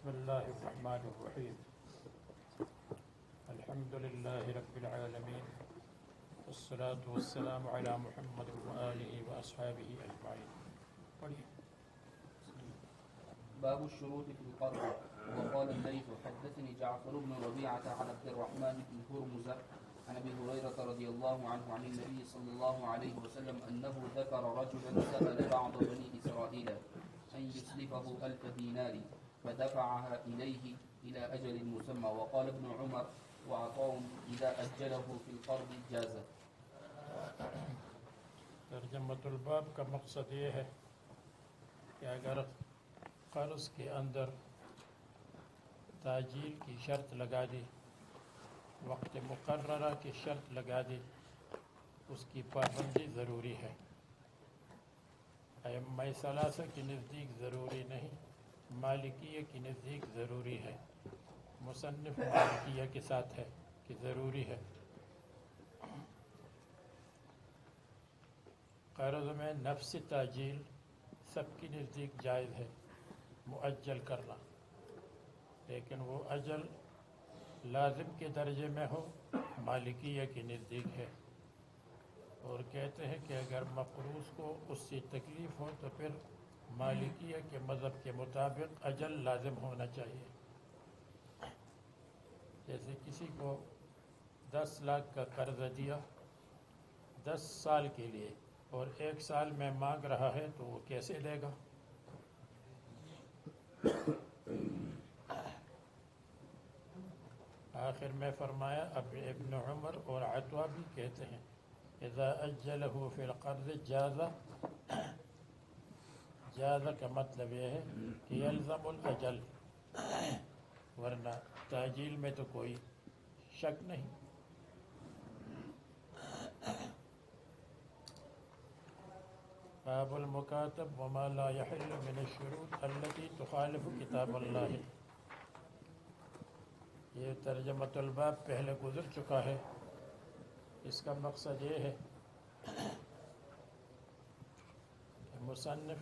بسم الله الرحمن الرحيم الحمد لله رب العالمين والصلاة والسلام على محمد وآله وأصحابه أجمعين. پڑھیے. باب الشروط في القرض. وقال الليث حدثني جعفر بن ربيعة عن عبد الرحمن بن هرمز عن ابي هريرة رضي الله عنه عن النبي صلى الله عليه وسلم انه ذكر رجلا سأل بعض بني اسرائيل ان يسلفه 1000 دينار فدفعها اليه الى اجل مسمى. وقال ابن عمر وعطاء اذا اجله في القرض جاز. ترجمۃ الباب کا مقصد یہ ہے کہ اگر قرض کے اندر تاجیل کی شرط لگا دی، وقت مقررہ کی شرط لگا دی، اس کی پابندی ضروری ہے. ائمہ ثلاثہ کے نزدیک ضروری نہیں، مالکیہ کے نزدیک ضروری ہے. مصنف مالکیہ کے ساتھ ہے کہ ضروری ہے. قرض میں نفس تاجیل سب کے نزدیک جائز ہے، مؤجل کرنا، لیکن وہ اجل لازم کے درجے میں ہو، مالکیہ کے نزدیک ہے. اور کہتے ہیں کہ اگر مقروض کو اس سے تکلیف ہو تو پھر مالکیہ کے مذہب کے مطابق اجل لازم ہونا چاہیے. جیسے کسی کو 10 لاکھ کا قرض دیا 10 سال کے لیے اور 1 سال میں مانگ رہا ہے تو وہ کیسے دے گا؟ آخر میں فرمایا اب ابن عمر اور عطا بھی کہتے ہیں اذا اجلہ فی القرض جاز. جاز کا مطلب یہ ہے کہ یلزم الاجل، ورنہ تاجیل میں تو کوئی شک نہیں. باب المکاتب وما لا يحل من الشروط التي تخالف کتاب اللہ. یہ ترجمۃ الباب پہلے گزر چکا ہے. اس کا مقصد یہ ہے کہ مصنف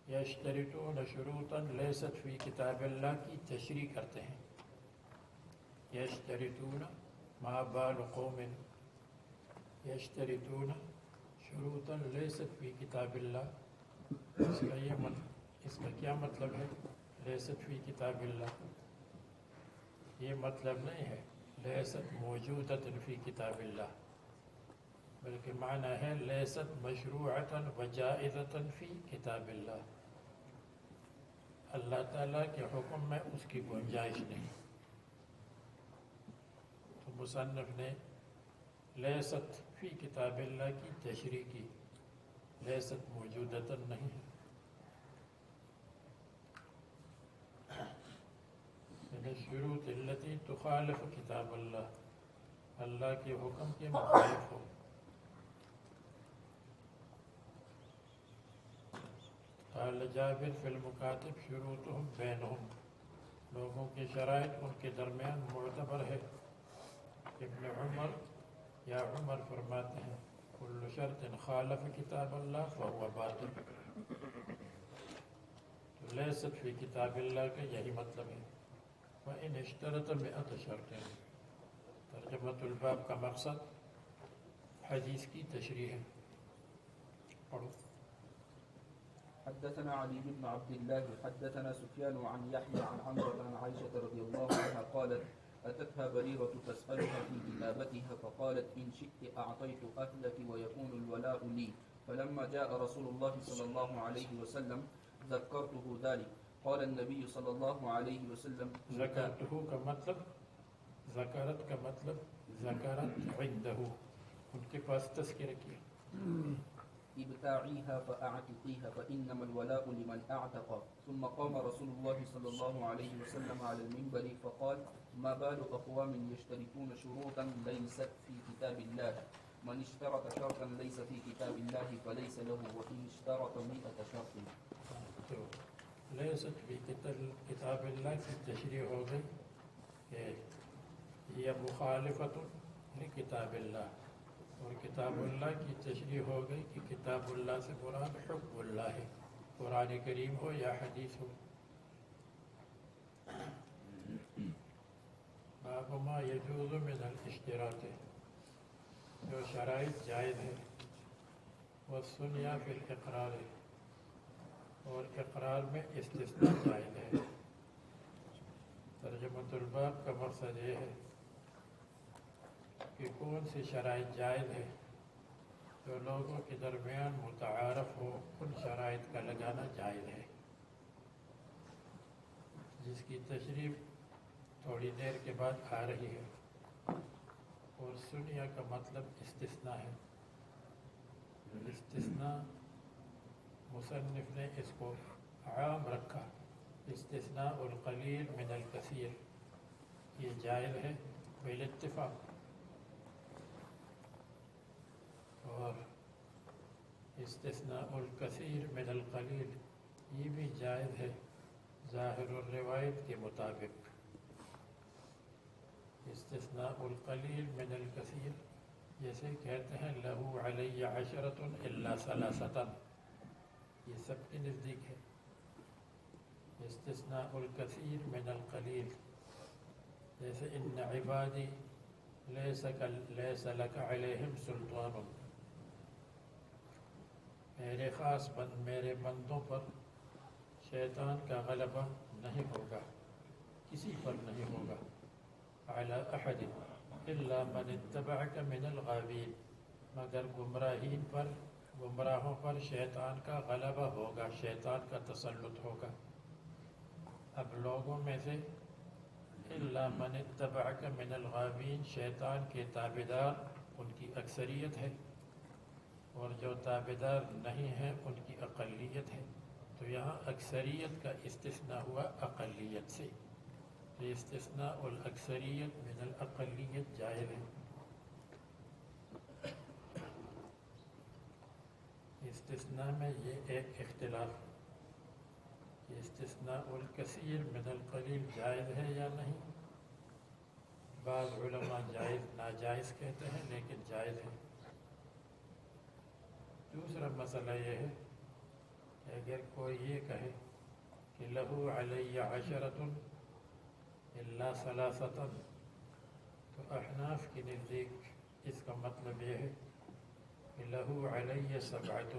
یشترطون شروطا لیست فی کتاب اللہ کی تشریح کرتے ہیں. یشترطون ما بال قوم یشترطون شروطا لیست فی کتاب اللہ. اس کا کیا مطلب ہے؟ لیست فی کتاب اللہ یہ مطلب نہیں ہے لیست موجودۃ فی کتاب اللہ، بلکہ معنی ہے لیست مشروعۃ و جائزۃ فی کتاب اللہ. اللہ تعالیٰ کے حکم میں اس کی گنجائش نہیں. تو مصنف نے لیست فی کتاب اللہ کی تشریح کی، لیست موجودۃ نہیں ہے. شروط التي تخالف کتاب اللہ، اللہ کے حکم کے مخالف ہو. قال جابر فی المکاتب شروطهم بینہم، لوگوں کی شرائط ان کے درمیان معتبر ہے. ابن عمر یا عمر فرماتے ہیں کل شرط خالف کتاب اللہ فهو باطل. تو لیست فی کتاب اللہ کا یہی مطلب ہے. وَإِنْ اشْتَرَطَ 100 شرط. ترجمۃ الباب کا مقصد حدیث کی تشریح ہے. پڑھو. حدثنا علي بن عبد الله حدثنا سفيان عن يحيى عن عمرو عن عائشة رضي الله عنها قالت أتتها بريرة تسألها في كتابتها فقالت إن شئت أعطيت أهلك ويكون الولاء لي. فلما جاء رسول الله صلى الله عليه وسلم ذكرته ذلك. قال النبي صلى الله عليه وسلم ذکرتہ کا مطلب ذکرت کا مطلب ذکرت عنده، ان کے پاس تذکرہ کیا. ابتاعيها فأعتقيها فإنما الولاء لمن أعتق. ثم قام رسول الله صلى الله عليه وسلم على المنبر فقال ما بال أقوام يشترطون شروطا ليست في كتاب الله. من اشترط شرطا ليس في كتاب الله فليس له وإن اشترط 100 شرط. لیست فی کتاب اللہ کی تشریح ہو گئی کہ یہ مخالفت لکتاب اللہ، اور کتاب اللہ کی تشریح ہو گئی کہ کتاب اللہ سے مراد حکم اللہ ہے، قرآن کریم ہو یا حدیث ہو۔ باب ما یجوز من الاشتراط، جو شرائط جائز ہے، والسنیہ فی الاقرار، اور اقرار میں استثناء جائز ہے۔ ترجمۃ الباب کا مقصد یہ ہے کہ کون سی شرائط جائز ہے جو لوگوں کے درمیان متعارف ہو، ان شرائط کا لگانا جائز ہے، جس کی تشریح تھوڑی دیر کے بعد آ رہی ہے۔ اور سنیہ کا مطلب استثناء ہے۔ استثناء مصنف نے اس کو عام رکھا، استثناء القلیل من الکثیر، یہ جائز ہے بالاتفاق۔ اور استثناء الکثیر من القلیل یہ بھی جائز ہے ظاہر الروایت کے مطابق۔ استثناء القلیل من الکثیر جیسے کہتے ہیں لہو علی عشرۃ الا ثلاثۃ، یہ سب کے نزدیک ہے۔ استثناء الکثیر من القلیل جیسے ان عبادی لیس لک علیہم سلطان، میرے بندوں پر شیطان کا غلبہ نہیں ہوگا، کسی پر نہیں ہوگا، علی احد الا من اتبعک من الغاوین، مگر گمراہوں پر شیطان کا غلبہ ہوگا، شیطان کا تسلط ہوگا۔ اب لوگوں میں سے الا من اتبعک من الغاوین، شیطان کے تابعدار ان کی اکثریت ہے، اور جو تابعدار نہیں ہیں ان کی اقلیت ہے۔ تو یہاں اکثریت کا استثناء ہوا اقلیت سے، تو استثناء الاکثریت من الاقلیت جائز ہے۔ استثناء میں یہ ایک اختلاف کہ استثناء الکثیر من القلیل جائز ہے یا نہیں۔ بعض علماء جائز ناجائز کہتے ہیں، لیکن جائز ہے۔ دوسرا مسئلہ یہ ہے کہ اگر کوئی یہ کہے کہ لہو علی عشرۃ الا ثلاثۃ، تو احناف کے نزدیک اس کا مطلب یہ ہے کہ لہو علی سبعۃ،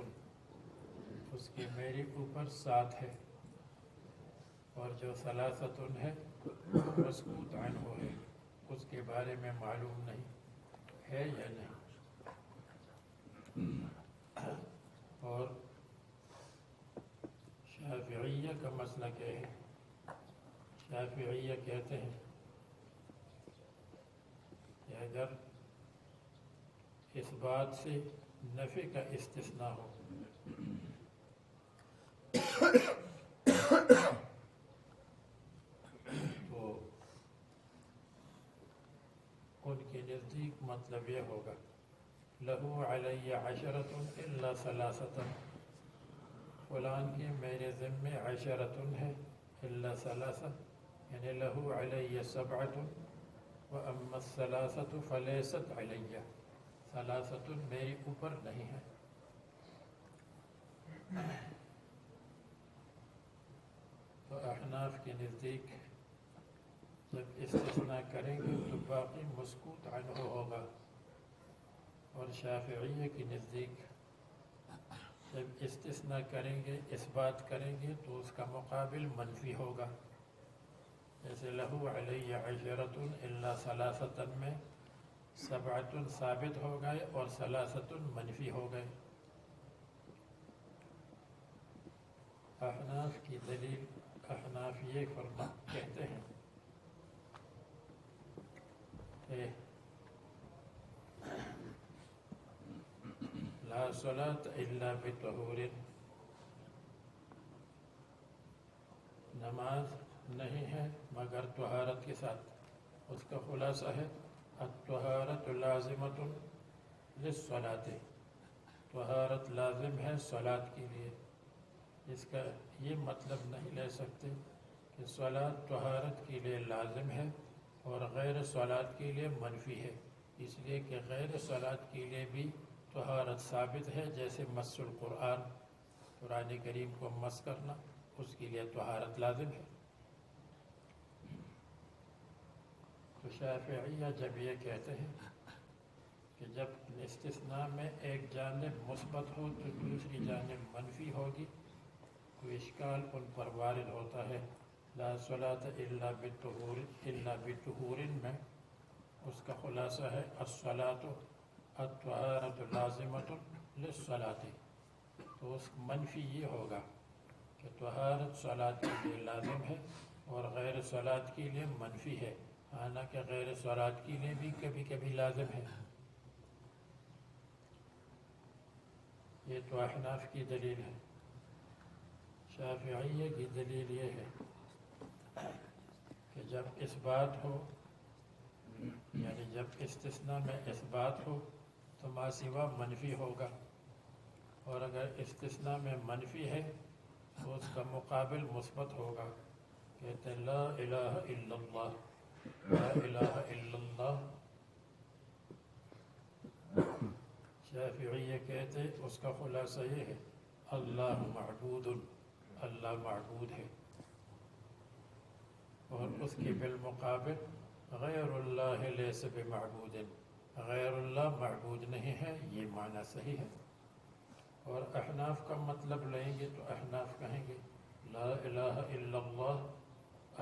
اس کے میرے اوپر 7 ہے، اور جو ثلاثۃ ہے مسکوت عنہ ہے، اس کے بارے میں معلوم نہیں ہے یا نہیں۔ اور شافعیہ کا مسئلہ کیا ہے؟ شافعیہ کہتے ہیں کہ اگر اس بات سے نفی کا استثناء ہو تو ان کے نزدیک مطلب یہ ہوگا لہو علی عشرۃ الا ثلاثۃ، فلان کے میرے ذمے عشرۃ ہے الا ثلاثہ، یعنی لہو علی سبعۃ واما الثلاثۃ فلیست علی، ثلاثۃ میرے اوپر نہیں ہے۔ تو احناف کے نزدیک جب استثناء کریں گے تو باقی مسکوت عنہ ہوگا، اور شافعیہ کے نزدیک جب استثناء کریں گے، اس بات کریں گے، تو اس کا مقابل منفی ہوگا۔ جیسے لہو علی عشرۃ الا ثلاثۃ میں سبعۃ ثابت ہو گئے اور ثلاثۃ منفی ہو گئے۔ احناف کی دلیل، احناف یہ کہتے ہیں کہ لا صلاۃ الا بطہور، نماز نہیں ہے مگر طہارت کے ساتھ۔ اس کا خلاصہ ہے الطہارۃ لازمۃ للصلاۃ، طہارت لازم ہے صلاۃ کے لیے۔ اس کا یہ مطلب نہیں لے سکتے کہ صلاۃ طہارت کے لیے لازم ہے اور غیر صلاۃ کے لیے منفی ہے، اس لیے کہ غیر صلاۃ کے لیے بھی طہارت ثابت ہے، جیسے مس القرآن، قرآن کریم کو مس کرنا، اس کے لیے طہارت لازم ہے۔ تو شافعیہ جب یہ کہتے ہیں کہ جب استثناء میں ایک جانب مثبت ہو تو دوسری جانب منفی ہوگی، تو اشکال ان پر وارد ہوتا ہے۔ لا صلاۃ الا بالطہور، الا بطہور میں اس کا خلاصہ ہے الصلاۃ الطہارۃ لازمۃ للصلاۃ، تو اس منفی یہ ہوگا کہ طہارت صلاۃ کے لیے لازم ہے اور غیر صلاۃ کے لیے منفی ہے، حالانکہ غیر صلاۃ کے لیے بھی کبھی کبھی لازم ہے۔ یہ تو احناف کی دلیل ہے۔ شافعیہ کی دلیل یہ ہے کہ جب اثبات ہو، یعنی جب استثناء میں اثبات ہو تو ما سوا منفی ہوگا، اور اگر استثناء میں منفی ہے تو اس کا مقابل مثبت ہوگا۔ کہتے ہیں لا الہ الا اللہ، لا الہ الا اللہ۔ شافعیہ کہتے ہیں اس کا خلاصہ یہ ہے اللہ معبود، اللہ معبود ہے، اور اس کے بالمقابل غیر اللہ لیس بمعبود، غیر اللہ معبود نہیں ہے، یہ معنی صحیح ہے۔ اور احناف کا مطلب لیں گے تو احناف کہیں گے لا الہ الا اللہ،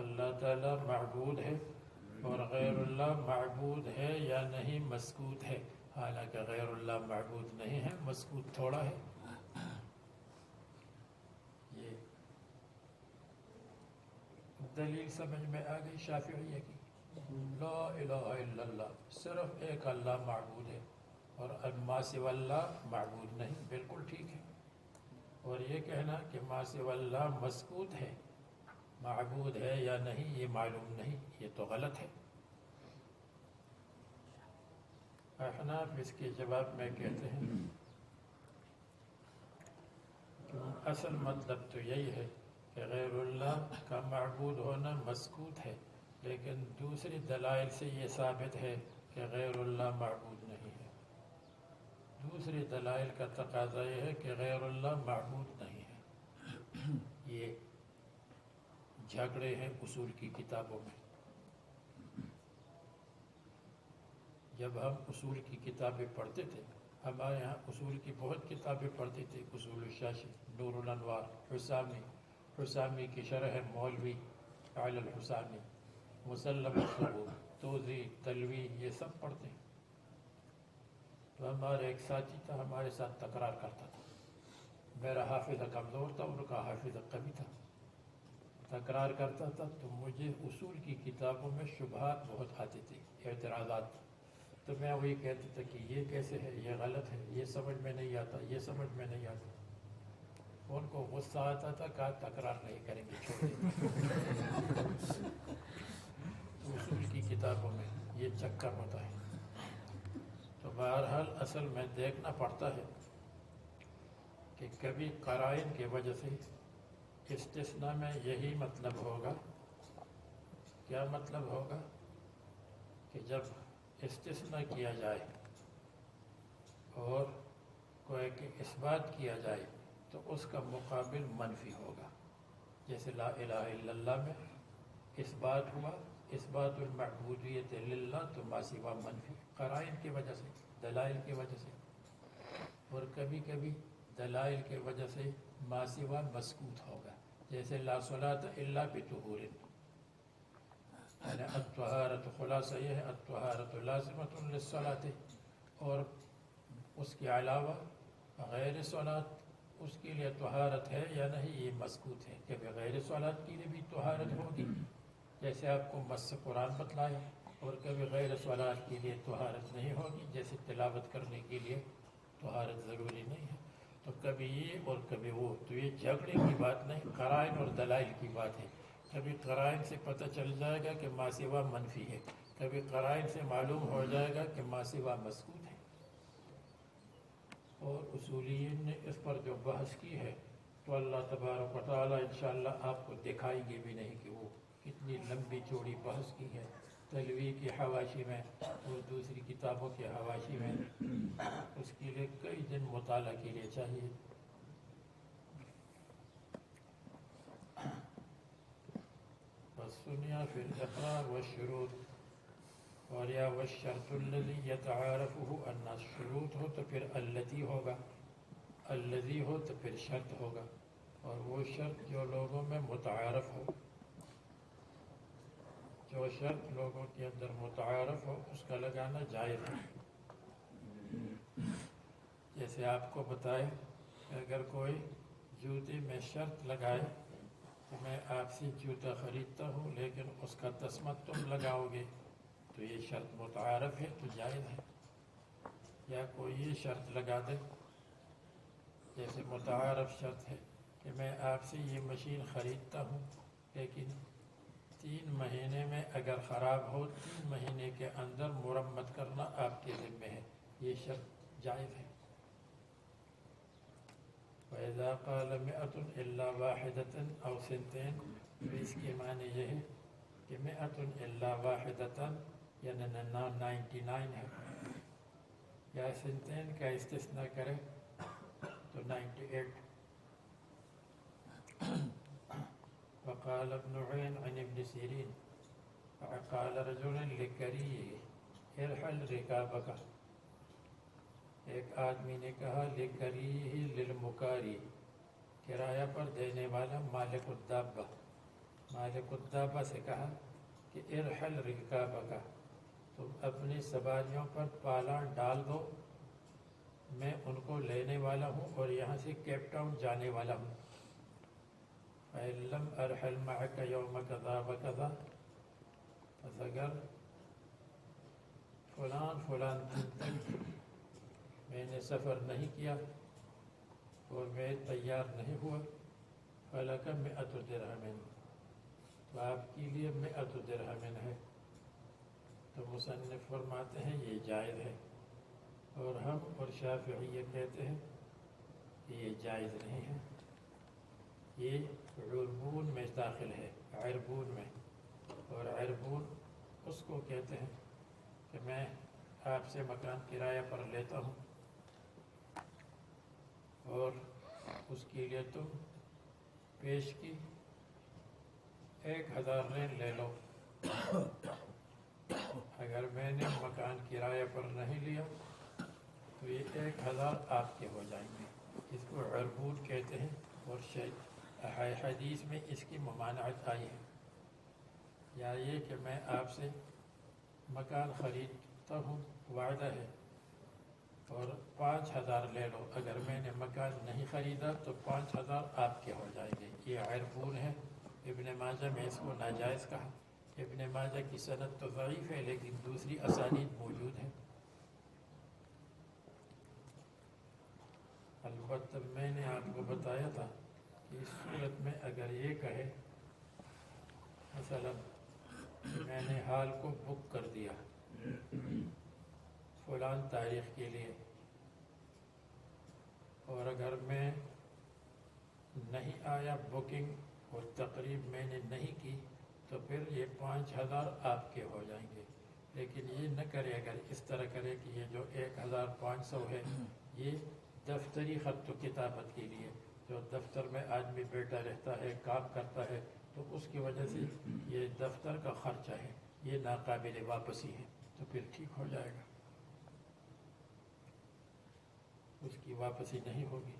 اللہ تعالی معبود ہے، اور غیر اللہ معبود ہے یا نہیں مسکوت ہے، حالانکہ غیر اللہ معبود نہیں ہے، مسکوت تھوڑا ہے۔ یہ دلیل سمجھ میں آ گئی شافعیہ کی؟ لا الہ الا اللہ، صرف ایک اللہ معبود ہے، اور ما سوى اللہ معبود نہیں، بالکل ٹھیک ہے۔ اور یہ کہنا کہ ما سوى اللہ مسکوت ہے، معبود ہے یا نہیں یہ معلوم نہیں، یہ تو غلط ہے۔ احناف اس کے جواب میں کہتے ہیں کہ اصل مطلب تو یہی ہے کہ غیر اللہ کا معبود ہونا مسکوت ہے، لیکن دوسری دلائل سے یہ ثابت ہے کہ غیر اللہ معبود نہیں ہے۔ دوسری دلائل کا تقاضا یہ ہے کہ غیر اللہ معبود نہیں ہے۔ یہ جھگڑے ہیں اصول کی کتابوں میں۔ جب ہم اصول کی کتابیں پڑھتے تھے، ہمارے یہاں اصول کی بہت کتابیں پڑھتی تھی، اصول الشاشی، نور الانوار، حسامی کی شرح مولوی علی الحسامی، مسلم الصبور، توضیح، تلوی، یہ سب پڑھتے ہیں۔ تو ہمارے ایک ساتھی تھا، ہمارے ساتھ تکرار کرتا تھا، میرا حافظہ کمزور تھا، ان کا حافظہ قوی تھا، تکرار کرتا تھا تو مجھے اصول کی کتابوں میں شبہات بہت آتی تھی، اعتراضات، تو میں وہی کہتا تھا کہ یہ کیسے ہے، یہ غلط ہے، یہ سمجھ میں نہیں آتا، یہ سمجھ میں نہیں آتا۔ ان کو غصہ آتا تھا، کہا تکرار نہیں کریں گے، چھوڑ دیں۔ اصول کی کتابوں میں یہ چکر ہوتا ہے۔ تو بہرحال اصل میں دیکھنا پڑتا ہے کہ کبھی قرائن کی وجہ سے استثناء میں یہی مطلب ہوگا، کیا مطلب ہوگا کہ جب استثناء کیا جائے اور کوئی کہ اثبات کیا جائے تو اس کا مقابل منفی ہوگا، جیسے لا الہ الا اللہ میں اثبات ہوا، اثبات المعبودیت للہ، تو ما سوا منفی قرائن کی وجہ سے، دلائل کی وجہ سے، اور کبھی کبھی دلائل کی وجہ سے ما سوا مسکوت ہوگا، جیسے لا صلاۃ الا بطہور، یعنی الطہارت، خلاصہ یہ ہے الطہارت لازمۃ للصلاۃ، اور اس کے علاوہ غیر صلاۃ اس کے لیے طہارت ہے یا نہیں یہ مسکوت ہے، کہ غیر صلاۃ کے لیے بھی طہارت ہوگی، جیسے آپ کو مس قرآن بتلایا، اور کبھی غیر صلاۃ کے لیے طہارت نہیں ہوگی، جیسے تلاوت کرنے کے لیے طہارت ضروری نہیں ہے۔ تو کبھی یہ اور کبھی وہ، تو یہ جھگڑے کی بات نہیں، قرائن اور دلائل کی بات ہے۔ کبھی قرائن سے پتہ چل جائے گا کہ ما سوا منفی ہے، کبھی قرائن سے معلوم ہو جائے گا کہ ما سوا مسکوت ہے۔ اور اصولیین نے اس پر جو بحث کی ہے تو اللہ تبارک و تعالیٰ انشاءاللہ آپ کو دکھائیں گے بھی نہیں کہ وہ کتنی لمبی چوڑی بحث کی ہے، تلوی کی حواشی میں اور دوسری کتابوں کے حواشی میں، اس کے لیے کئی دن مطالعہ کے لیے چاہیے۔ والسنية في الإقرار والشروط، اور یا والشرط الذي يتعارفه ان الشروط ہو تو پھر التي ہوگا، الذي ہو تو پھر شرط ہوگا، اور وہ شرط جو لوگوں میں متعارف ہو، جو شرط لوگوں کے اندر متعارف ہو اس کا لگانا جائز ہے۔ جیسے آپ کو بتائے کہ اگر کوئی جوتے میں شرط لگائے کہ میں آپ سے جوتا خریدتا ہوں لیکن اس کا تسمہ تم لگاؤ گے، تو یہ شرط متعارف ہے تو جائز ہے۔ یا کوئی یہ شرط لگا دے، جیسے متعارف شرط ہے کہ میں آپ سے یہ مشین خریدتا ہوں لیکن 3 مہینے میں اگر خراب ہو 3 مہینے کے اندر مرمت کرنا آپ کے ذمہ ہے، یہ شرط جائز ہے۔ وَإِذَا قَالَ مِئَةٌ إِلَّا وَاحِدَةً أَوْ سِنْتَيْنِ، تو اس کے معنی یہ ہے کہ مِئَةٌ إِلَّا وَاحِدَةً یعنی 99 ہے، یا سنتین کا استثناء کرے تو 98۔ وقال ابن عين عن ابن سيرين قال رجل لكريه ارحل ركابك، ایک آدمی نے کہا لکریہ للمکاری، کرایہ پر دینے والا مالک الدابہ، مالک الدابہ سے کہا کہ ارحل رکابک، تم اپنی سواریوں پر پالان ڈال دو، میں ان کو لینے والا ہوں اور یہاں سے کیپ ٹاؤن جانے والا ہوں۔ فَإِن لَّمْ أَرْحِلْ مَعَكَ يَوْمَ كَذَا وَكَذَا، پس اگر فلان دن تک میں نے سفر نہیں کیا اور میں تیار نہیں ہوا، فَلَكَ 100 درہم، تو آپ کے لیے 100 درہم ہے۔ تو مصنف فرماتے ہیں یہ جائز ہے، اور ہم اور شافعیہ کہتے ہیں کہ یہ جائز نہیں ہے، یہ عربون میں داخل ہے، عربون میں، اور عربون اس کو کہتے ہیں کہ میں آپ سے مکان کرایہ پر لیتا ہوں اور اس کے لیے تم پیش کی 1000 رین لے لو، اگر میں نے مکان کرایہ پر نہیں لیا تو یہ 1000 آپ کے ہو جائیں گے، اس کو عربون کہتے ہیں۔ اور حدیث میں اس کی ممانعت آئی ہے، یا یہ کہ میں آپ سے مکان خریدتا ہوں، وعدہ ہے، اور 5000 لے لو، اگر میں نے مکان نہیں خریدا تو 5000 آپ کے ہو جائیں گے، یہ عربون ہے۔ ابن ماجہ میں اس کو ناجائز کہا۔ ابن ماجہ کی سند تو ضعیف ہے لیکن دوسری اسانید موجود ہیں۔ البتہ میں نے آپ کو بتایا تھا کہ اس صورت میں اگر یہ کہے مثلا میں نے حال کو بک کر دیا فلان تاریخ کے لیے، اور اگر میں نہیں آیا بکنگ اور تقریب میں نے نہیں کی تو پھر یہ 5000 آپ کے ہو جائیں گے، لیکن یہ نہ کرے، اگر اس طرح کرے کہ یہ جو 1500 ہے یہ دفتری خط و کتابت کے لیے، جو دفتر میں آدمی بیٹھا رہتا ہے کام کرتا ہے تو اس کی وجہ سے یہ دفتر کا خرچہ ہے، یہ ناقابل واپسی ہے، تو پھر ٹھیک ہو جائے گا، اس کی واپسی نہیں ہوگی۔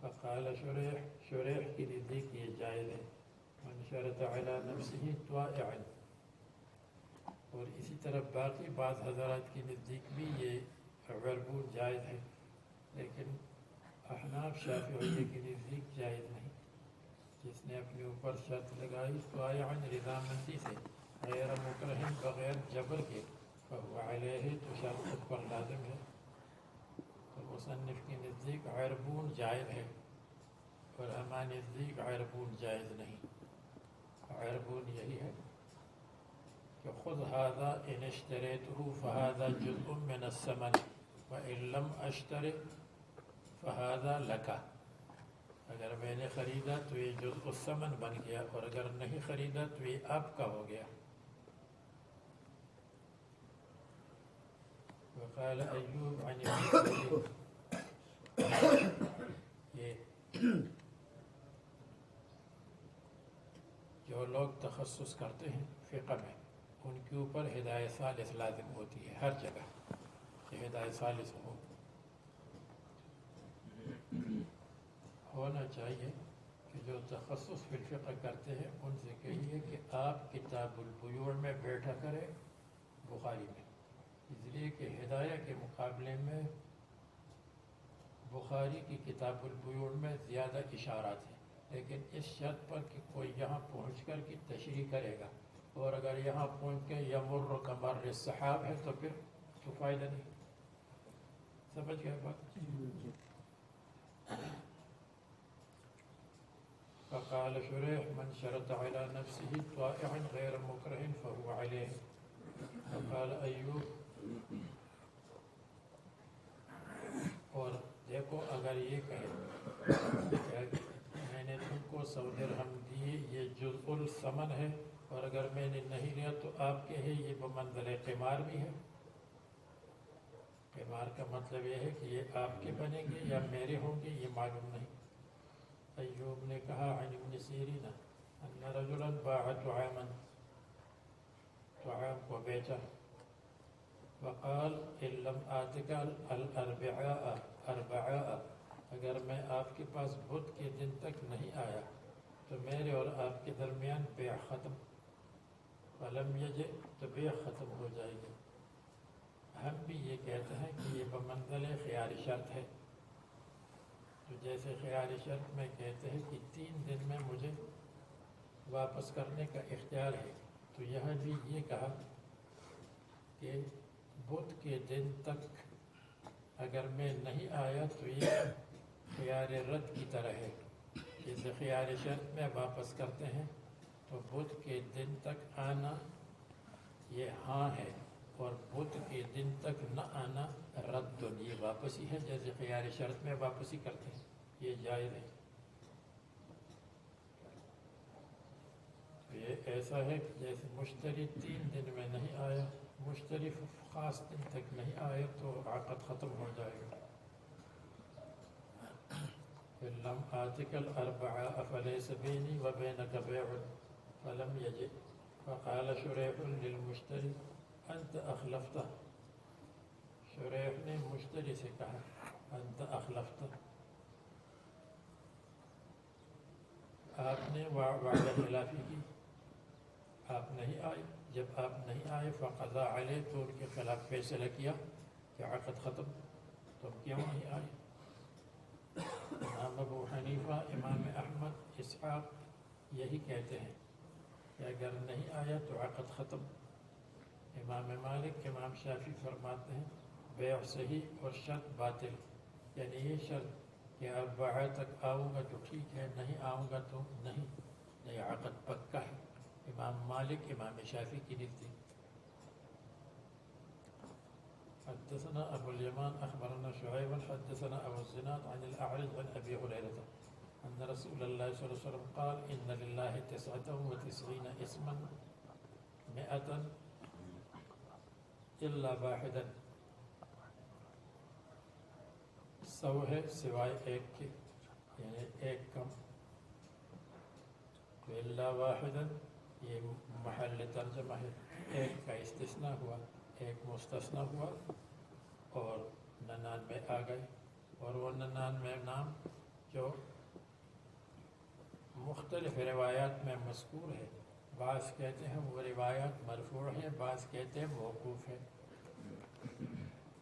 فقال شریح کی نزدیک یہ جائز ہے، من شرط علی نفسه طائعا، اور اسی طرح باقی بعض حضرات کی نزدیک بھی یہ عربون جائز ہے، لیکن احناف شافعیہ کی نزدیک جائز نہیں۔ جس نے اپنے اوپر شرط لگائی طائعا رضامندی سے، غیر مکرہ بغیر جبر کے، فهو علیہ، تو شرط اس پر لازم ہے۔ تو مصنف کی نزدیک عربون جائز ہے اور ہمارے نزدیک عربون جائز نہیں۔ عربون یہی ہے کہ خذ هذا ان اشتریته فهذا جزء من الثمن وان لم اشتري فهذا لك، اگر میں نے خریدا تو یہ جزء الثمن بن گیا، اور اگر نہیں خریدا تو یہ آپ کا ہو گیا۔ وقال ایوب عن ابن یہ جو لوگ تخصص کرتے ہیں فقہ میں، ان کے اوپر ہدایت ثالث لازم ہوتی ہے ہر جگہ کہ ہدایت ثالث ہونا چاہیے، کہ جو تخصص فی الفقہ کرتے ہیں ان سے کہیے کہ آپ کتاب البیوع میں بیٹھا کرے بخاری میں، اس لیے کہ ہدایہ کے مقابلے میں بخاری کی کتاب البیوع میں زیادہ اشارات ہیں، لیکن اس شرط پر کہ کوئی یہاں پہنچ کر کی تشریح کرے گا، اور اگر یہاں پہنچ کے یمر کمر السحاب ہے تو پھر تو فائدہ نہیں۔ سمجھ گئے بات؟ فقال شریح من شرط على نفسه طائعا غیر مکرہ فهو علیہ۔ فقال ایوب، اور دیکھو اگر یہ کہے کہ میں نے تم کو 100 درہم دیے، یہ جزء الثمن ہے، اور اگر میں نے نہیں لیا تو آپ کہے یہ بمنزل قمار بھی ہے۔ قمار کا مطلب یہ ہے کہ یہ آپ کے بنیں گے یا میرے ہوں گے، یہ معلوم نہیں۔ ایوب نے کہا عن ابن سیرین ان رجلا باع طعاما، طعام کو بیچا، وقال ان لم آتک الاربعاء اربعاء، اگر میں آپ کے پاس بدھ کے دن تک نہیں آیا تو میرے اور آپ کے درمیان بیع ختم، فلم یجئ، تو بیع ختم ہو جائے گی۔ ہم بھی یہ کہتے ہیں کہ یہ بمنزل خیار شرط ہے، تو جیسے خیار شرط میں کہتے ہیں کہ 3 دن میں مجھے واپس کرنے کا اختیار ہے، تو یہاں بھی یہ کہا کہ بدھ کے دن تک اگر میں نہیں آیا تو یہ خیار رد کی طرح ہے، جیسے خیار شرط میں واپس کرتے ہیں تو بدھ کے دن تک آنا یہ ہاں ہے، اور بدھ کے دن تک نہ آنا رد، یہ واپسی ہے، جیسے خیار شرط میں واپسی کرتے ہیں، یہ جائز ہے۔ یہ ایسا ہے کہ جیسے مشتری 3 دن میں نہیں آیا، مشتری خاص دن تک نہیں آئے تو عقد ختم ہو جائے گا۔ فَإِن لَمْ آتِكَ الْأَرْبَعَاءَ فَلَيْسَ بَيْنِي وَبَيْنَكَ بَيْعٌ فَلَمْ يَجِئْ، فَقَالَ شُرَيْحٌ لِلْمُشْتَرِ أَنْتَ أَخْلَفْتَ، شریح نے مشتری سے کہا أَنْتَ أَخْلَفْتَ، آپ نے وعدہ خلافی کی، آپ نہیں آئے، جب آپ نہیں آئے فقضى علیہ، تو ان کے خلاف فیصلہ کیا کہ عقد ختم، تم کیوں نہیں آئے؟ امام ابو حنیفہ، امام احمد، اسحاق یہی کہتے ہیں کہ اگر نہیں آیا تو عقد ختم۔ امام مالک، امام شافعی فرماتے ہیں بیع صحیح اور شرط باطل، یعنی یہ شرط کہ اربعہ تک آؤں گا تو ٹھیک ہے، نہیں آؤں گا تو نہیں عقد پکا ہے۔ امام مالک، امام شافعی کی نزدیک۔ حدثنا ابو الیمان اخبرنا شعیب حدثنا ابو الزناد عن الاعرج عن ابی ہریرہ ان رسول اللہ صلی اللہ علیہ وسلم قال ان للہ 99 اسما 100 الا واحدا، 100 ہے سوائے ایک کے، یعنی ایک کم، تو الا واحدا یہ محل ترجمہ ہے، ایک کا استثناء ہوا، ایک مستثنیٰ ہوا، اور 99 آ گئے، اور وہ 99 نام جو مختلف روایات میں مذکور ہے، بعض کہتے ہیں وہ روایات مرفوع ہیں، بعض کہتے ہیں موقوف ہے۔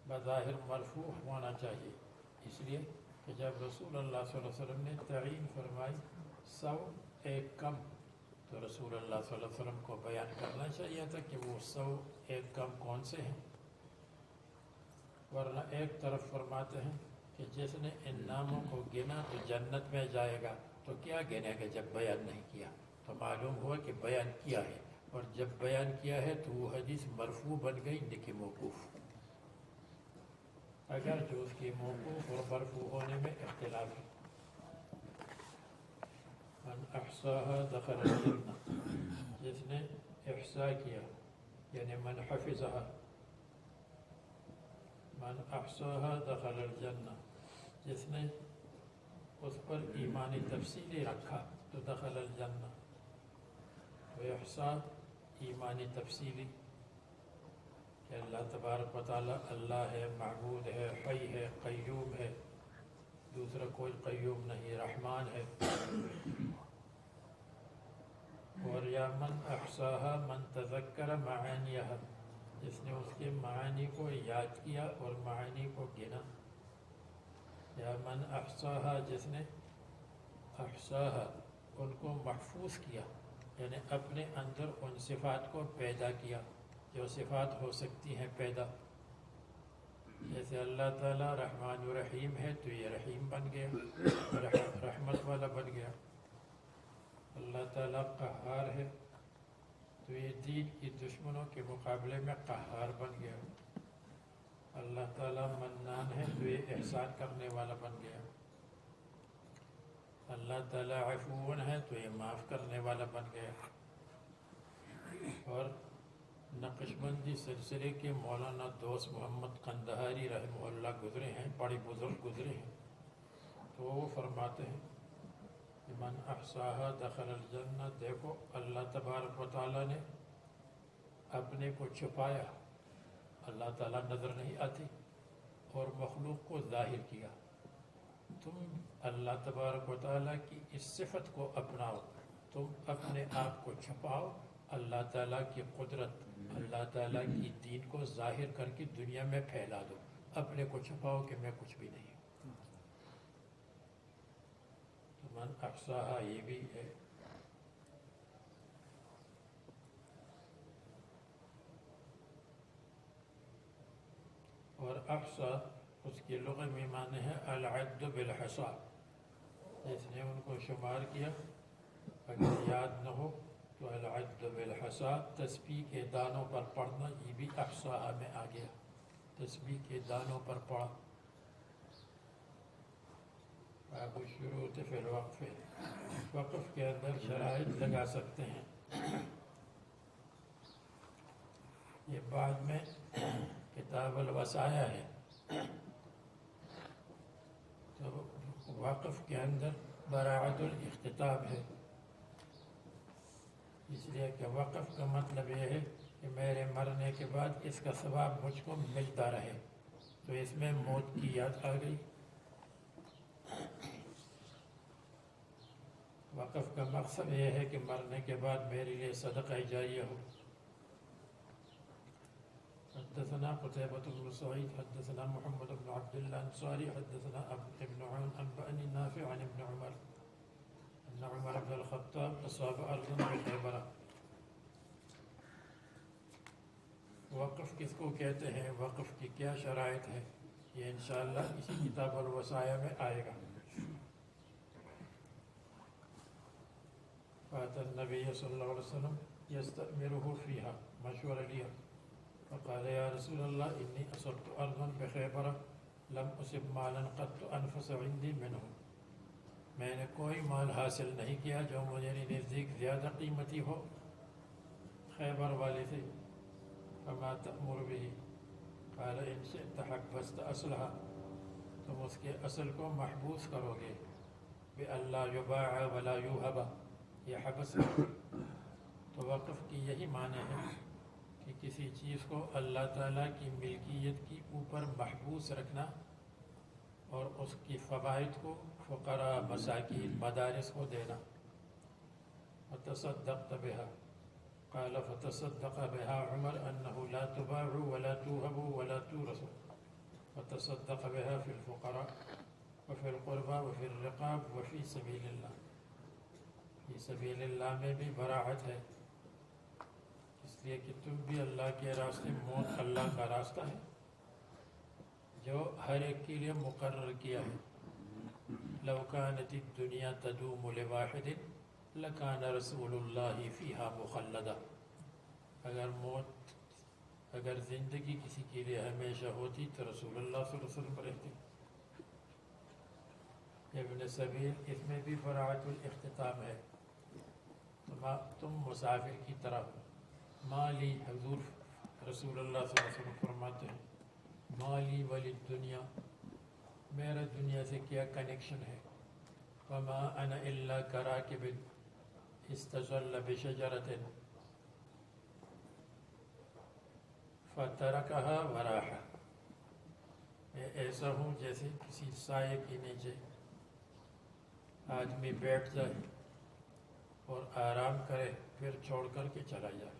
بظاہر مرفوع ہونا چاہیے، اس لیے کہ جب رسول اللہ صلی اللہ علیہ وسلم نے تعین فرمائی 100 ایک کم، تو رسول اللہ صلی اللہ علیہ وسلم کو بیان کرنا چاہیے تھا کہ وہ 100 ایک کم کون سے ہیں، ورنہ ایک طرف فرماتے ہیں کہ جس نے ان ناموں کو گنا تو جنت میں جائے گا، تو کیا گنے گا جب بیان نہیں کیا؟ تو معلوم ہوا کہ بیان کیا ہے، اور جب بیان کیا ہے تو وہ حدیث مرفوع بن گئی نہ کہ موقوف، اگر جو اس کی موقوف اور مرفوع ہونے میں اختلاف ہے۔ من احصاها دخل الجنہ، جس نے احصاء کیا یعنی من حفظها، من احصاها دخل الجنہ، جس نے اس پر ایمانی تفصیلی رکھا تو دخل الجنہ. تو احصاء ایمانی تفصیلی کہ اللہ تبارک و تعالی اللہ ہے، معبود ہے، حی ہے، قیوم ہے، دوسرا کوئی قیوم نہیں، رحمان ہے. اور یا من احصاها من تذکر معانیها، جس نے اس کے معانی کو یاد کیا اور معانی کو گنا. یا من احصاها، جس نے احصاها ان کو محفوظ کیا یعنی اپنے اندر ان صفات کو پیدا کیا جو صفات ہو سکتی ہیں پیدا. جیسے اللہ تعالیٰ رحمان و رحیم ہے تو یہ رحیم بن گیا، رحمت والا بن گیا. اللہ تعالیٰ قہار ہے تو یہ دین کی دشمنوں کے مقابلے میں قہار بن گیا. اللہ تعالیٰ منان ہے تو یہ احسان کرنے والا بن گیا. اللہ تعالیٰ عفو ہے تو یہ معاف کرنے والا بن گیا. اور نقشبندی سلسلے کے مولانا دوست محمد قندہاری رحمہ اللہ گزرے ہیں، بڑے بزرگ گزرے ہیں، تو وہ فرماتے ہیں کہ من احصاها دخل الجنہ. دیکھو اللہ تبارک و تعالیٰ نے اپنے کو چھپایا، اللہ تعالیٰ نظر نہیں آتی، اور مخلوق کو ظاہر کیا. تم اللہ تبارک و تعالیٰ کی اس صفت کو اپناؤ، تم اپنے آپ کو چھپاؤ، اللہ تعالیٰ کی قدرت، اللہ تعالیٰ کی دین کو ظاہر کر کے دنیا میں پھیلا دو. اپنے کو چھپاؤ کہ میں کچھ بھی نہیں. تو من احصاها یہ بھی ہے. اور احصا اس کی لغوی معنی ہے العد بالحصا، جس نے ان کو شمار کیا. اگر یاد نہ ہو تو العد بالحصا تسبیح کے دانوں پر پڑھنا، یہ بھی احصاء میں آ گیا، تسبیح کے دانوں پر پڑھا. باب الشروط فی الوقف، وقف کے اندر شرائط لگا سکتے ہیں. یہ بعد میں کتاب الوصایا ہے، تو وقف کے اندر براعت الاختتاب ہے، اس لیے کہ وقف کا مطلب یہ ہے کہ میرے مرنے کے بعد اس کا ثواب مجھ کو ملتا رہے. تو اس میں موت کی یاد آ گئی. وقف کا مقصد یہ ہے کہ مرنے کے بعد میرے لیے صدقہ جاریہ ہو. حدثنا قتيبة بن سعيد حدثنا محمد بن عبد الله الأنصاري حدثنا ابن عون أنبأني نافع عن ابن عمر أن عمر بن الخطاب أصاب أرضا بخيبر. وقف کس کو کہتے ہیں، وقف کی کیا شرائط ہے، یہ انشاءاللہ اسی کتاب الوصایا میں آئے گا. فات النبی صلی اللہ علیہ وسلم یستأمره فیها، مشورہ لیا. فقال یا رسول اللہ انی اصبت ارضا بخیبر لم اصب مالا قط انفس عندي منه، میں نے کوئی مال حاصل نہیں کیا جو مجھے نزدیک زیادہ قیمتی ہو خیبر والے سے. فما تأمر به قال ان شئت حبست اصلها، تم اس کے اصل کو محبوس کرو گے. بألا یباع ولا یوهب، یہ حبس ہے. تو وقف کی یہی معنی ہے کہ کسی چیز کو اللہ تعالیٰ کی ملکیت کی اوپر محبوس رکھنا اور اس کی فوائد کو فقراء، مساکین، مدارس کو دینا. وتصدقت بها قال فتصدق بها عمر انه لا تباع ولا توهب ولا تورث، وتصدق بها في الفقراء وفي القربى وفي الرقاب وفي سبيل الله. في سبيل الله میں بھی براعت ہے، اس لیے کہ تم بھی اللہ کے راستے، موت اللہ کا راستہ ہے جو ہر ایک کے لیے مقرر کیا ہے. لو كانت الدنيا تدوم لواحد لكان رسول الله فيها مخلدا. اگر زندگی کسی کے لیے ہمیشہ ہوتی تو رسول اللہ صلی اللہ علیہ وسلم رہتے. ابن سبیل اس میں بھی براعت الاختتام ہے. تم مسافر کی طرح مالی، حضور رسول اللہ صلی اللہ علیہ وسلم فرماتے ہیں مالی ولی دنیا، میرا دنیا سے کیا کنیکشن ہے. وما انا الا کراکب استظل بشجرۃ فترکها وراح، میں ایسا ہوں جیسے کسی سائے کے نیچے آدمی بیٹھ جائے اور آرام کرے پھر چھوڑ کر کے چلا جائے.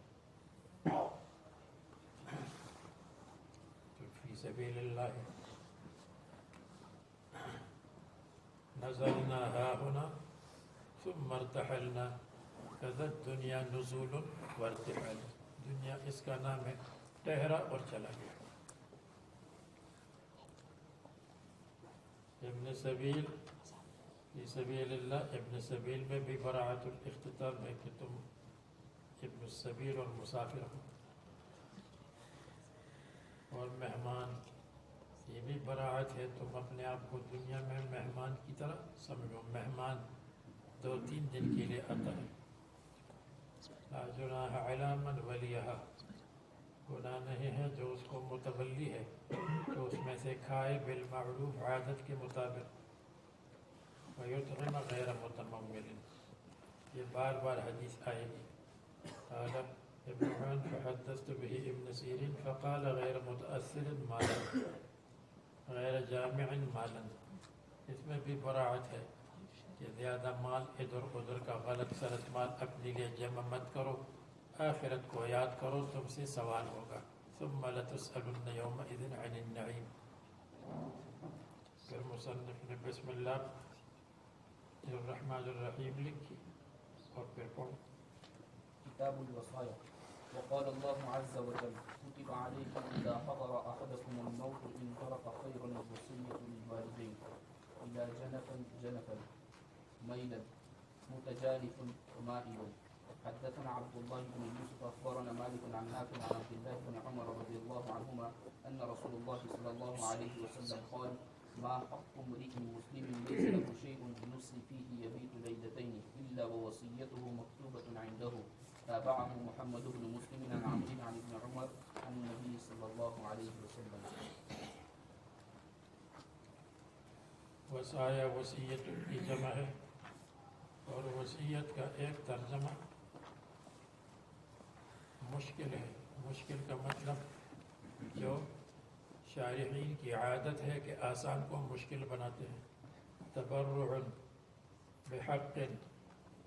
تو فی سبیل اللہ نزلنا ہاہنا ثم ارتحلنا کذا الدنیا نزول وارتحال، دنیا اس کا نام ہے، ٹھہرا اور چلا گیا. ابن سبیل فی سبیل اللہ، ابن سبیل میں بھی براعت الاختتام ہے کہ تم ابن السبیل اور مسافر ہو. اور مہمان، یہ بھی براعت ہے، تم اپنے آپ کو دنیا میں مہمان کی طرح سمجھو. مہمان 2-3 دن کے لیے آتا ہے. لا جناح علی من ولیہا، گناہ نہیں ہے جو اس کو متولی ہے تو اس میں سے کھائے بالمعروف، عادت کے مطابق. ویطعم غیر متمول، یہ بار بار حدیث آئے گی. قال ابن عون فحدثت به ابن سیرین فقال غیر متأثر مالا غیر جامع مالا. اس میں بھی براعت ہے کہ زیادہ مال ادھر ادھر کا غلط سلط مال اپنے لیے جمع مت کرو، آخرت کو یاد کرو، تم سے سوال ہوگا. ثم لتسألن یومئذ عن النعیم. پھر مصنف نے بسم اللہ الرحمن الرحیم لکھی اور پھر پڑھو. كتاب الوصايا. وقال الله عز وجل كتب عليكم إذا حضر أحدكم الموت إن ترك خيرا الوصية للوالدين إلى جنفا ميلا متجانف مائل. حدثنا عبد الله بن يوسف أخبرنا مالك عن نافع عن عبد الله بن عمر رضي الله عنهما أن رسول الله صلى الله عليه وسلم قال ما حق امرئ مسلم ليس له شيء يوصي فيه يبيت ليلتين إلا ووصيته مكتوبة عنده. تابعه محمد بن مسلم عن عمرو عن ابن عمر عن النبي صلى الله عليه وسلم. وصایا وصیت کی جمع ہے، اور وصیت کا ایک ترجمہ مشکل ہے. مشکل کا مطلب جو شارحین کی عادت ہے کہ آسان کو مشکل بناتے ہیں. تبرع بحق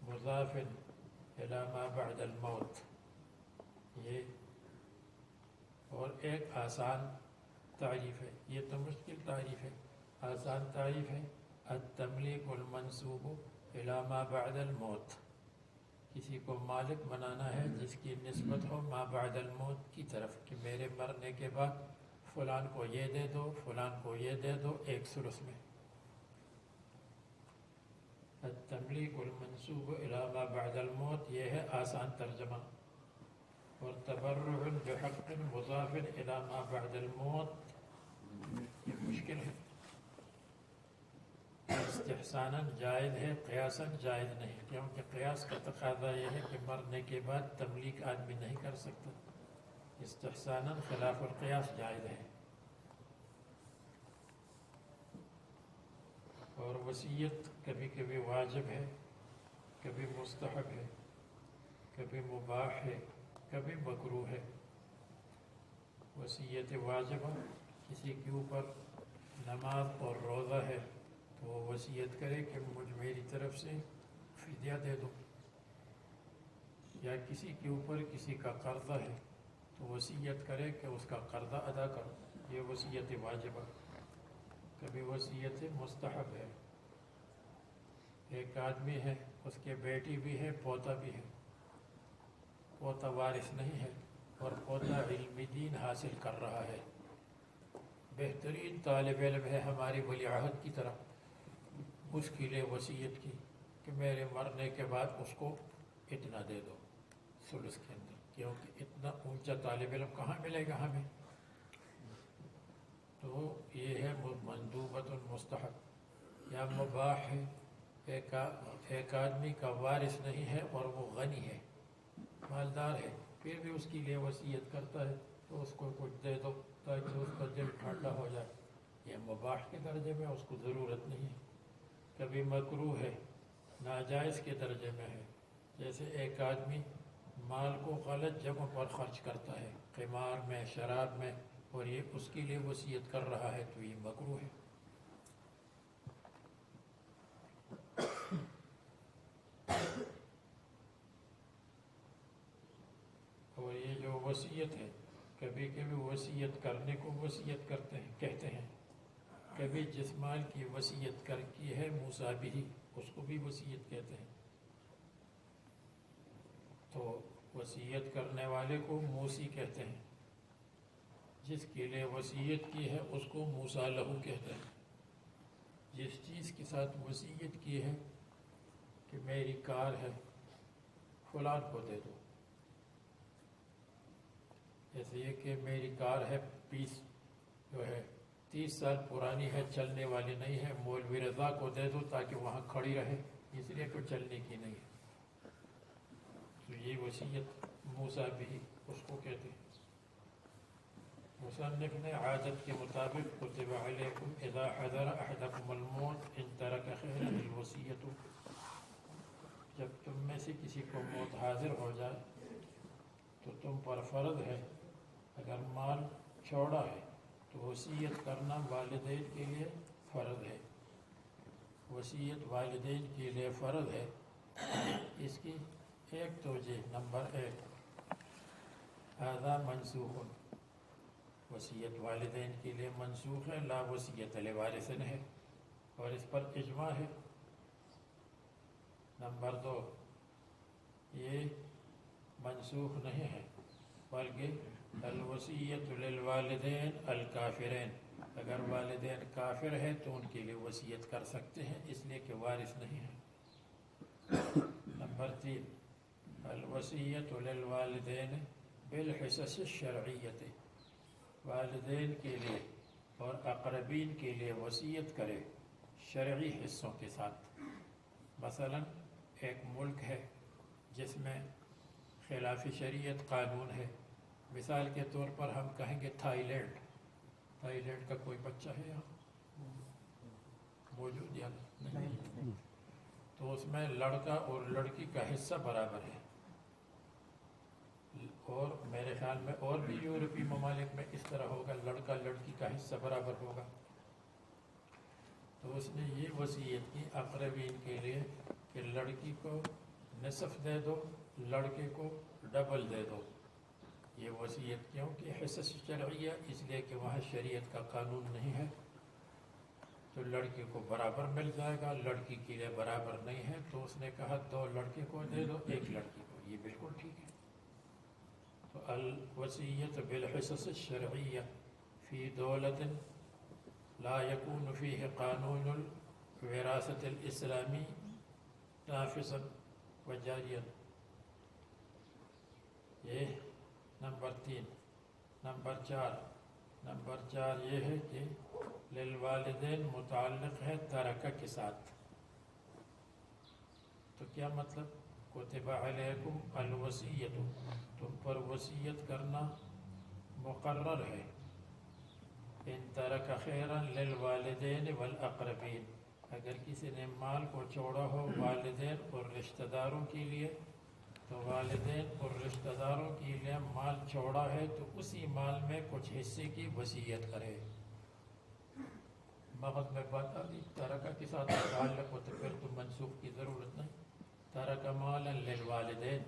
مضاف الی ما بعد الموت، یہ اور ایک آسان تعریف ہے. یہ تو مشکل تعریف ہے. آسان تعریف ہے التملیک المنسوب الی ما بعد الموت، کسی کو مالک بنانا ہے جس کی نسبت ہو ما بعد الموت کی طرف، کہ میرے مرنے کے بعد فلان کو یہ دے دو، فلان کو یہ دے دو، ایک ثلث میں. التملیک المنسوب الی ما بعد الموت، یہ ہے آسان ترجمہ. اور تبرع بحق مضاف الی ما بعد الموت یہ مشکل ہے. استحساناً جائز ہے، قیاساً جائز نہیں، کیونکہ قیاس کا تقاضا یہ ہے کہ مرنے کے بعد تملیک آدمی نہیں کر سکتا. استحساناً خلاف القیاس جائز ہے. اور وصیت کبھی کبھی واجب ہے، کبھی مستحب ہے، کبھی مباح ہے، کبھی مکروہ ہے. وصیت واجبہ، کسی کے اوپر نماز اور روزہ ہے تو وہ وصیت کرے کہ میری طرف سے فدیہ دے دو. یا کسی کے اوپر کسی کا قرضہ ہے تو وصیت کرے کہ اس کا قرضہ ادا کرو، یہ وصیت واجبہ. کبھی وصیت مستحب ہے. ایک آدمی ہے، اس کے بیٹی بھی ہے، پوتا بھی ہے. پوتا وارث نہیں ہے اور پوتا علم دین حاصل کر رہا ہے، بہترین طالب علم ہے ہماری ولی عہد کی طرح. اس کے لیے وصیت کی کہ میرے مرنے کے بعد اس کو اتنا دے دو ثلث کے اندر، کیونکہ اتنا اونچا طالب علم کہاں ملے گا ہمیں. تو یہ ہے مندوبۃ المستحب. یا مباح ہے، ایک آدمی کا وارث نہیں ہے اور وہ غنی ہے، مالدار ہے، پھر بھی اس کے لیے وصیت کرتا ہے تو اس کو کچھ دے دو تاکہ اس کا دل ٹھنڈا ہو جائے، یہ مباح کے درجے میں اس کو ضرورت نہیں ہے۔ کبھی مکروہ ہے، ناجائز کے درجے میں ہے، جیسے ایک آدمی مال کو غلط جگہوں پر خرچ کرتا ہے، قمار میں، شراب میں، اور یہ اس کے لیے وصیت کر رہا ہے تو یہ مکروہ ہے۔ اور یہ جو وصیت ہے، کبھی کبھی وصیت کرنے کو وصیت کہتے ہیں، کبھی جس مال کی وصیت کی ہے موصی بہ، اس کو بھی وصیت کہتے ہیں۔ تو وصیت کرنے والے کو موصی کہتے ہیں، جس کے لیے وصیت کی ہے اس کو موصی لہ کہتے ہیں۔ جس چیز کے ساتھ وصیت کی ہے کہ میری کار ہے فلان کو دے دو، جیسے یہ کہ میری کار ہے 30 سال پرانی ہے، چلنے والی نہیں ہے، مولوی رضا کو دے دو تاکہ وہاں کھڑی رہے، اس لیے کوئی چلنے کی نہیں ہے، تو یہ وصیت موصی بہ اس کو کہتے ہیں۔ مصنف نے عادت کے مطابق کتب علیکم اذا حضر احدکم الموت ان ترک خیرا الوصیۃ، جب تم میں سے کسی کو موت حاضر ہو جائے تو تم پر فرض ہے، اگر مال چھوڑا ہے تو وصیت کرنا والدین کے لیے فرض ہے۔ وصیت والدین کے لیے فرض ہے، اس کی ایک توجہ، نمبر 1، ھذا منسوخ، وصیت والدین کے لیے منسوخ ہے، لا وصیت لوارث ہے، اور اس پر اجماع ہے۔ نمبر 2، یہ منسوخ نہیں ہے بلکہ الوصیت للوالدین الکافرین، اگر والدین کافر ہیں تو ان کے لیے وصیت کر سکتے ہیں، اس لیے کہ وارث نہیں ہے۔ نمبر 3، الوصیت للوالدین بالحصص الشرعیۃ، والدین کے لیے اور اقربین کے لیے وصیت کرے شرعی حصوں کے ساتھ۔ مثلا ایک ملک ہے جس میں خلاف شریعت قانون ہے، مثال کے طور پر ہم کہیں گے تھائی لینڈ کا کوئی بچہ ہے یہاں موجود یا نہیں؟ تو اس میں لڑکا اور لڑکی کا حصہ برابر ہے، اور میرے خیال میں اور بھی یورپی ممالک میں اس طرح ہوگا، لڑکا لڑکی کا حصہ برابر ہوگا۔ تو اس نے یہ وصیت کی اقربین کے لیے کہ لڑکی کو نصف دے دو، لڑکے کو ڈبل دے دو۔ یہ وصیت کیوں کہ حصص شرعیہ، اس لیے کہ وہاں شریعت کا قانون نہیں ہے، تو لڑکی کو برابر مل جائے گا، لڑکی کے لیے برابر نہیں ہے، تو اس نے کہا 2 لڑکے کو دے دو 1 لڑکی کو، یہ بالکل ٹھیک ہے۔ تو الوصیت بالحصص الشرعیہ فی دولت لا یکون فیہ قانون الوراثت الاسلامی نافذا و جاریا، یہ نمبر 3۔ نمبر 4 یہ ہے کہ للوالدین متعلق ہے ترکہ کے ساتھ، تو کیا مطلب؟ کتب علیکم الوصیۃ، تم پر وصیت کرنا مقرر ہے، ان ترک خیرا للوالدین والاقربین، اگر کسی نے مال کو چھوڑا ہو والدین اور رشتہ داروں کے لیے، تو والدین اور رشتہ داروں کے لیے مال چھوڑا ہے تو اسی مال میں کچھ حصے کی وصیت کرے۔ مغز میں بات آ گئی، ترکہ کے ساتھ تعلق ہو تو پھر تو منسوخ کی ضرورت نہیں۔ ترک مالا للوالدین،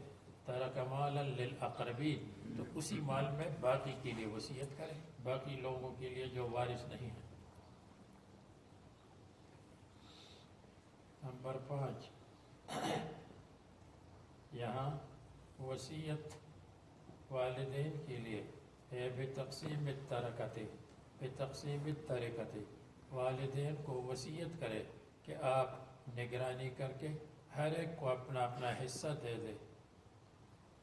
ترک مالا للاقربین، تو اسی مال میں باقی کے لیے وصیت کرے، باقی لوگوں کے لیے جو وارث نہیں ہے۔ نمبر 5، یہاں وصیت والدین کے لیے ہے بتقسیم الترکۃ، بتقسیم الترکۃ، والدین کو وصیت کرے کہ آپ نگرانی کر کے ہر ایک کو اپنا اپنا حصہ دے دے،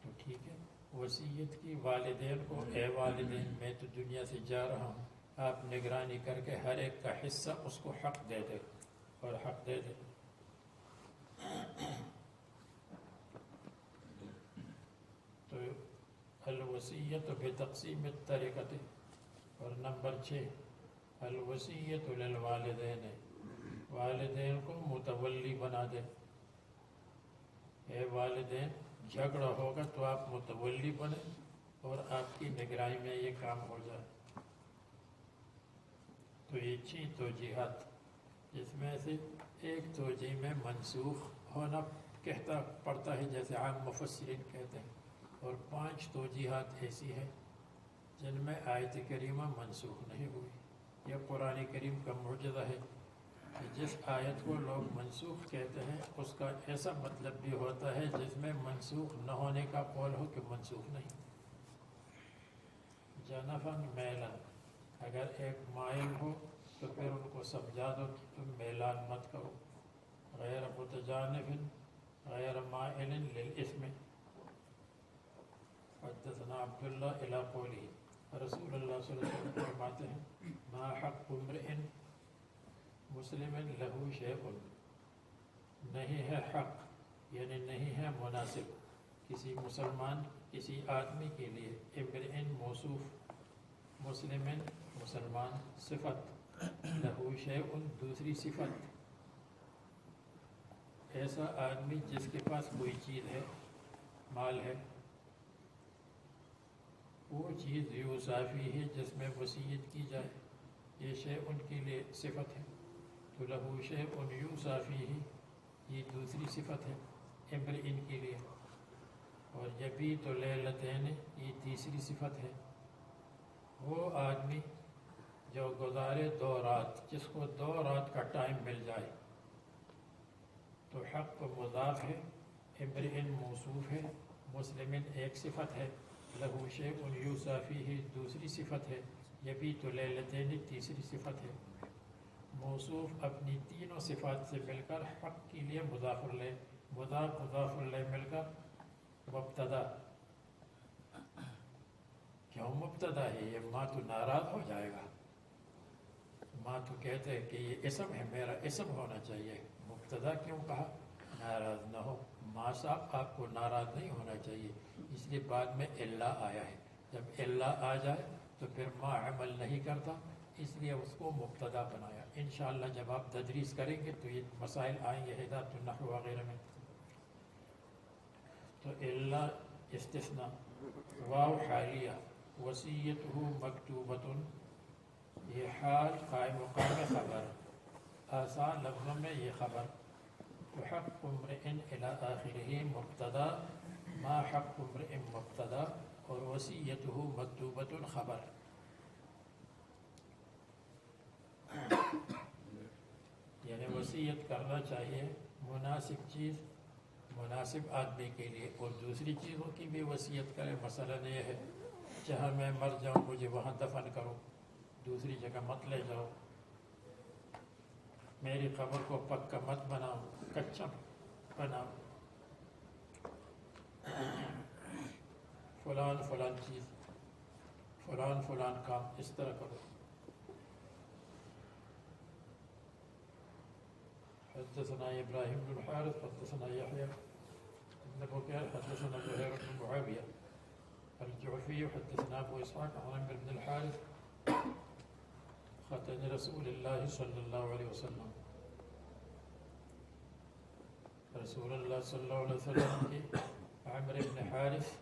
تو ٹھیک ہے۔ وصیت کی والدین کو، اے والدین میں تو دنیا سے جا رہا ہوں، آپ نگرانی کر کے ہر ایک کا حصہ اس کو حق دے دے، اور حق دے دے. تو الوصیت بتقسیم الترکۃ. اور نمبر 6 الوصیت للوالدین. والدین کو متولی بنا دے. اے والدین جھگڑا ہوگا تو آپ متولی بنے اور آپ کی نگرانی میں یہ کام ہو جائے. تو یہ 6 توجیہات، جس میں سے ایک توجیہ میں منسوخ ہونا کہتا پڑتا ہے جیسے عام مفسرین کہتے ہیں، اور 5 توجیہات ایسی ہیں جن میں آیت کریمہ منسوخ نہیں ہوئی. یہ قرآن کریم کا معجزہ ہے کہ جس آیت کو لوگ منسوخ کہتے ہیں اس کا ایسا مطلب بھی ہوتا ہے جس میں منسوخ نہ ہونے کا قول ہو کہ منسوخ نہیں. جنفاً میلان، اگر ایک مائل ہو تو پھر ان کو سمجھا دو کہ تم میلان مت کرو. غیر متجانف غیر مائل للإثم. حدثنا عبداللہ الی قولہ. رسول اللہ صلی اللہ علیہ وسلم فرماتے ہیں ما حق امرئ مسلم لہو شیء. نہیں ہے حق یعنی نہیں ہے مناسب کسی مسلمان کسی آدمی کے لیے. امرئ موصوف، مسلم مسلمان صفت، لہو شیء دوسری صفت. ایسا آدمی جس کے پاس کوئی چیز ہے، مال ہے، وہ چیز یوصافی ہے جس میں وصیت کی جائے، یہ شیء ان کے لیے صفت ہے. تو لہو شیء یوصافی ہی یہ دوسری صفت ہے امرئ کے لیے. اور یبیت لیلتین یہ تیسری صفت ہے. وہ آدمی جو گزارے 2 رات، جس کو 2 رات کا ٹائم مل جائے. تو حق مضاف ہے، امرئ موصوف ہے، مسلم ایک صفت ہے، لہو شیء یوصافی ہی دوسری صفت ہے، یبیت لیلتین تیسری صفت ہے. موصوف اپنی تینوں صفات سے مل کر حق کے لیے مضاف الیہ، مضاف الیہ مل کر مبتدا. کیوں مبتدا ہے؟ یہ ماں تو ناراض ہو جائے گا. ماں تو کہتے ہیں کہ یہ اسم ہے، میرا اسم ہونا چاہیے. مبتدا کیوں کہا؟ ناراض نہ ہو. ماں صاحب آپ کو ناراض نہیں ہونا چاہیے، اس لیے بعد میں اللہ آیا ہے. جب اللہ آ جائے تو پھر ماں عمل نہیں کرتا، اس لیے اس کو مبتدا بنایا. انشاءاللہ جب آپ تدریس کریں گے تو یہ مسائل آئیں گے ہدایت النحو وغیرہ میں. تو اللہ استثناء. واو حالیہ. وصیتہ مکتوبۃ، یہ حال قائم مقام خبر. آسان لفظوں میں یہ خبر. تو حق امرئ الی آخرہ مبتدا، ما حق امرئ مبتدا، اور وصیتہ مکتوبۃ خبر. یعنی وصیت کرنا چاہیے مناسب چیز مناسب آدمی کے لیے، اور دوسری چیزوں کی بھی وصیت کرے. مثلا یہ ہے جہاں میں مر جاؤں مجھے وہاں دفن کرو، دوسری جگہ مت لے جاؤ. میری قبر کو پکا مت بناؤ، کچا بناؤ. فلان فلان چیز، فلان فلان کام اس طرح کرو. حدثنا ابراہیم بن الحارث حدثنا یحییٰ بن بکیر حدثنا زہیر بن معاویہ الجعفی حدثنا ابو اسحاق عن عمرو بن الحارث خطن رسول اللہ صلی اللہ علیہ وسلم. رسول اللہ صلی اللہ علیہ وسلم کے عمرو بن حارث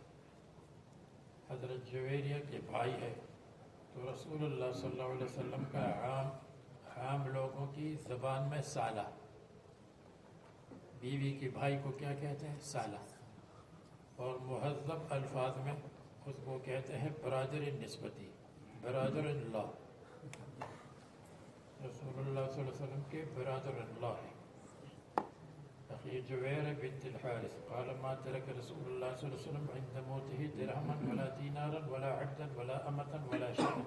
حضرت جویریہ کے بھائی ہے. تو رسول اللہ صلی اللہ علیہ وسلم کا عام لوگوں کی زبان میں سالہ، بیوی کے بھائی کو کیا کہتے ہیں؟ سالہ. اور مہذب الفاظ میں اس کو کہتے ہیں برادر نسبتی، برادر اللہ. رسول اللہ صلی اللہ علیہ وسلم کے برادر اللہ ہے. أخي جوير بنت الحارث قال ما ترك رسول الله صلى الله عليه وسلم عند موته درهما ولا دينارا ولا عبدا ولا أمة ولا شيئا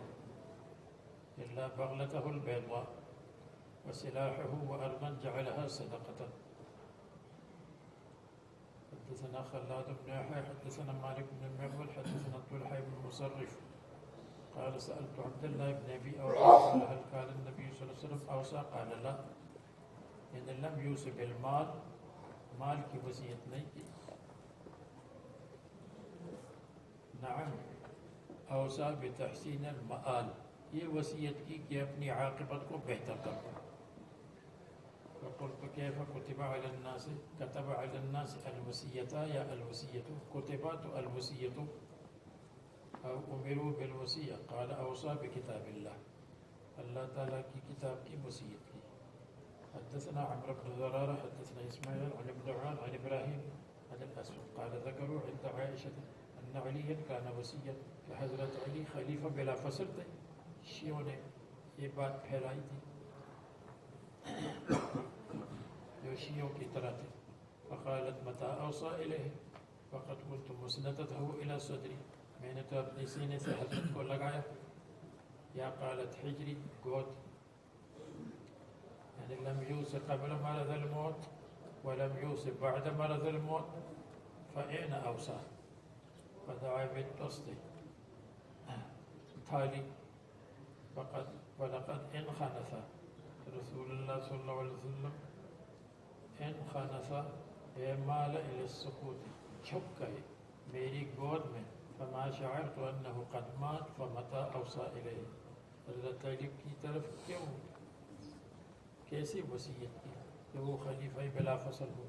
إلا بغلته البيضاء وسلاحه وأرضا جعلها صدقة. حدثنا خلاد بن يحيى حدثنا مالك بن المغول حدثنا طلحة بن مصرف قال سألت عبد الله بن أبي أوفى قال هل كان النبي صلى الله عليه وسلم أوصى؟ قال لا. یعنی لم یوص بالمال، مال کی وصیت نہیں کی. نعم اوصى بتحسین المآل، یہ وصیت کی کہ اپنی عاقبت کو بہتر کر دو. فقلت كيف كتب على الناس، كتب على الناس الوصية یا الوصیۃ، كتبت الوصیۃ او امروا بالوصیہ، قال اوصى بکتاب اللہ تعالیٰ کی کتاب کی وصیت کی. حدثنا عمرو بن زرارة حدثنا اسماعیل عن ابن عون عن ابراہیم عن الاسود قال ذكروا عند عائشة ان عليا كان وصيا، کہ حضرت علی خلیفہ بلا فصل تھے. شیعوں نے یہ بات پھیلائی تھی جو شیعوں کی طرح تھے. فقالت متى اوصى الیہ، فقد قلت مسندته الى صدری، میں نے تو اپنے سینے سے حضرت کو لگایا. یا قالت حجری، گود، یعنی لم یوص قبل مرض الموت ولم یوص بعد مرض الموت، فأين اوصى، فدعا بالطست تھالی. فقد ولقد انخنث رسول اللہ صلی اللہ علیہ وسلم، انخنث مال الى السکوت، چھپ گئے میری گود میں. فما شعرت انه قد مات فمتى اوصى الیہ، حضرت علی کی طرف کیوں کیسی وصیت کی کہ وہ خلیفہ بلا فصل ہو.